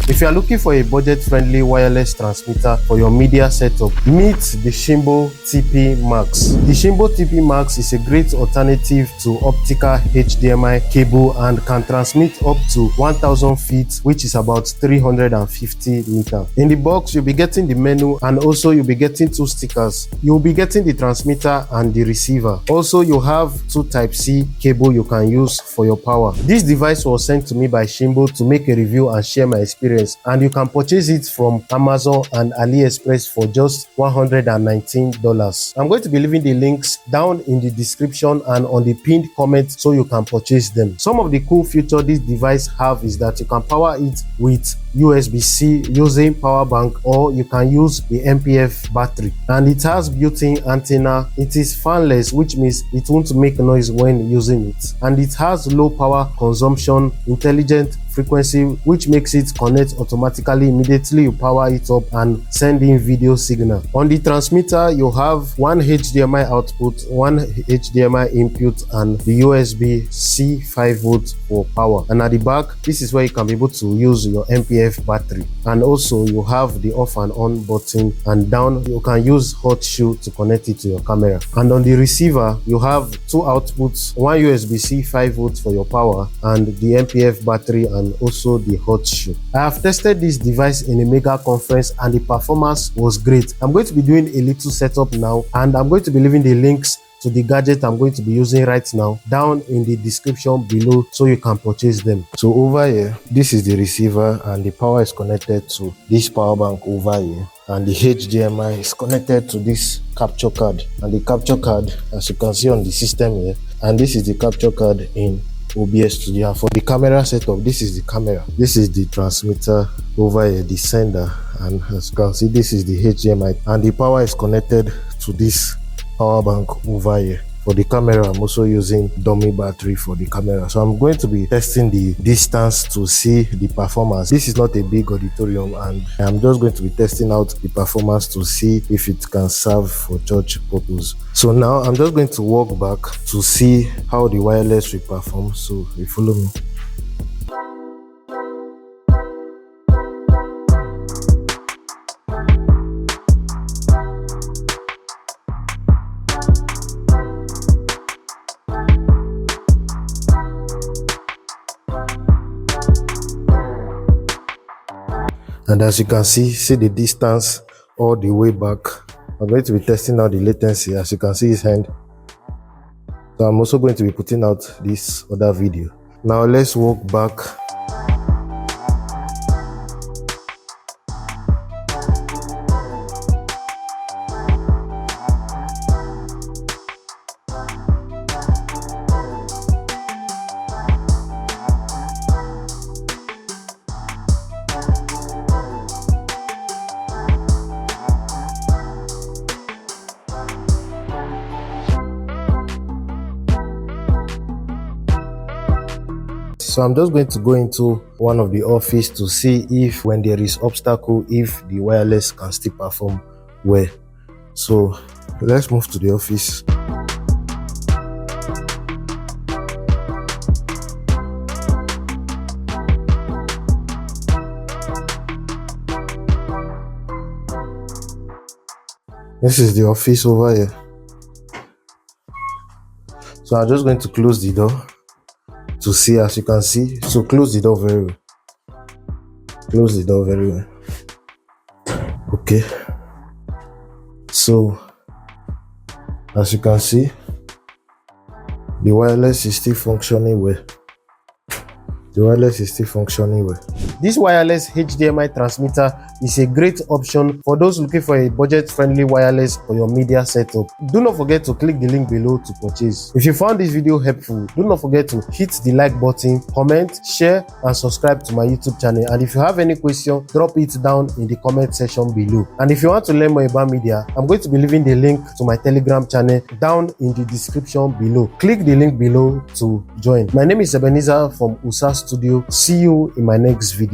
If you are looking for a budget-friendly wireless transmitter for your media setup, meet the Shimbol TPMAX. The Shimbol TPMAX is a great alternative to optical HDMI cable and can transmit up to 1000 feet, which is about 350 meters. In the box, you'll be getting the menu and also you'll be getting two stickers. You'll be getting the transmitter and the receiver. Also, you have two Type-C cable you can use for your power. This device was sent to me by Shimbol to make a review and share my experience, and you can purchase it from Amazon and Aliexpress for just $119. I'm going to be leaving the links down in the description and on the pinned comment so you can purchase them. Some of the cool features this device have is that you can power it with USB-C using power bank, or you can use the MPF battery, and it has built-in antenna. It is fanless, which means it won't make noise when using it, and it has low power consumption, intelligent frequency, which makes it connect automatically immediately you power it up and send in video signal. On the transmitter, you have one HDMI output, one HDMI input, and the USB-C 5 volt for power. And at the back, this is where you can be able to use your MPF battery, and also you have the off and on button, and down you can use Hotshoe to connect it to your camera. And on the receiver, you have two outputs, one USB-C 5 volt for your power and the MPF battery, and also the Hotshoe. I have tested this device in a mega conference and the performance was great. I'm going to be doing a little setup now, and I'm going to be leaving the links to the gadget I'm going to be using right now down in the description below so you can purchase them. So over here, this is the receiver and the power is connected to this power bank over here, and the HDMI is connected to this capture card, and the capture card, as you can see on the system here, and this is the capture card in OBS Studio. For the camera setup, this is the camera, this is the transmitter over here, the sender, and as you can see, this is the HDMI, and the power is connected to this power bank over here. For the camera, I'm also using dummy battery for the camera, so I'm going to be testing the distance to see the performance. This is not a big auditorium, and I'm just going to be testing out the performance to see if it can serve for church purpose. So now I'm just going to walk back to see how the wireless will perform, so you follow me. And as you can see the distance all the way back. I'm going to be testing out the latency. As you can see his hand. So I'm also going to be putting out this other video. Now let's walk back. So I'm just going to go into one of the office to see if when there is obstacle, if the wireless can still perform well. So let's move to the office. This is the office over here. So I'm just going to close the door to see, as you can see. So close the door very well. Close the door very well. Okay. So as you can see, the wireless is still functioning well. The wireless is still functioning well. This wireless HDMI transmitter is a great option for those looking for a budget-friendly wireless for your media setup. Do not forget to click the link below to purchase. If you found this video helpful, do not forget to hit the like button, comment, share, and subscribe to my YouTube channel. And if you have any question, drop it down in the comment section below. And if you want to learn more about media, I'm going to be leaving the link to my Telegram channel down in the description below. Click the link below to join. My name is Ebenezer from USA Studio. See you in my next video.